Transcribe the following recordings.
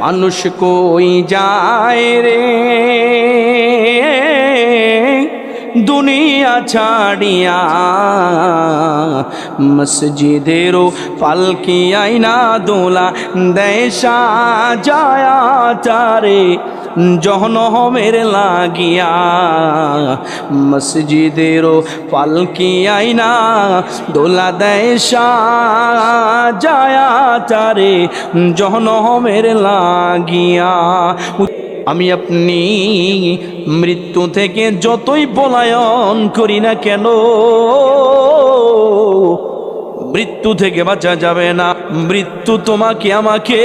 মানুষ কই যায় রে দুনিয়া ছাড়িয়া, মসজিদেরও পালকি আইনা দোলা দেয় সাজায়া তারে জহনমের লাগিয়া। মসজিদেরও পালকি আইনা দোলা দেয় সাজায়া তারে জহনমের লাগিয়া। আমি আপনি মৃত্যু থেকে যতই পলায়ন করি না কেন, মৃত্যু থেকে বাঁচা যাবে না। মৃত্যু তোমাকে আমাকে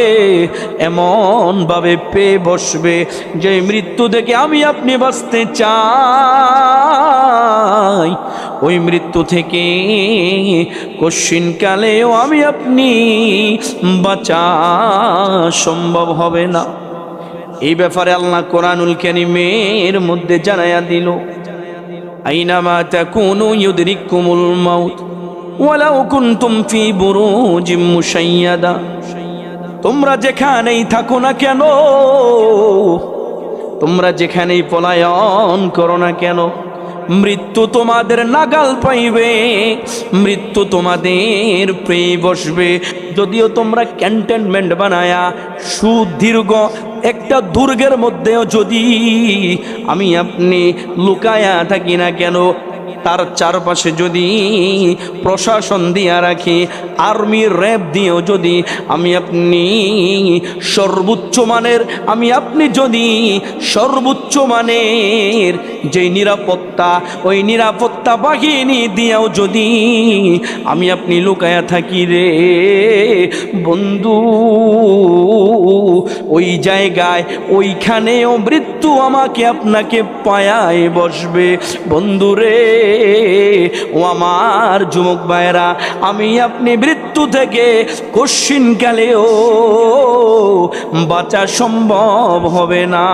এমন ভাবে পেয়ে বসবে যে মৃত্যু থেকে আমি আপনি বাঁচতে চাই, ওই মৃত্যু থেকে কশিনকালেও আমি আপনি বাঁচা সম্ভব হবে না। এই ব্যাপারে আল্লাহ কোরআনুল কারীমের মধ্যে জানায়া দিল, আইনামা তাকুনু ইউদরিকুমুল মাউত ওয়ালাউ কুনতুম ফি বুরুজিম মুশাইয়াদা। তোমরা যেখানেই থাকো না কেন, তোমরা যেখানেই পলায়ন করো না কেন, মৃত্যু তোমাদের নাগাল পাইবে, মৃত্যু তোমাদের পেয়ে বসবে। যদিও তোমরা ক্যান্টনমেন্ট বানায়া সুদীর্ঘ একটা দুর্গের মধ্যেও যদি আমি আপনি লুকায়া থাকি না কেন, তার চারপাশে যদি প্রশাসন দিয়া রাখি, আর্মি র্যাব দিয়েও যদি আমি আপনি সর্বোচ্চ মানের, আমি আপনি যদি সর্বোচ্চ মানের যে নিরাপত্তা, ওই নিরাপত্তা বাহিনী দিয়েও যদি আমি আপনি লুকায়া থাকি রে বন্ধু, ওই জায়গায় ওইখানেও মৃত্যু আমাকে আপনাকে পায়ায় বসবে। বন্ধুরে ও আমার যুবক ভাইরা, আমি আপনি মৃত্যু থেকে কশিনকালেও বাঁচা সম্ভব হবে না।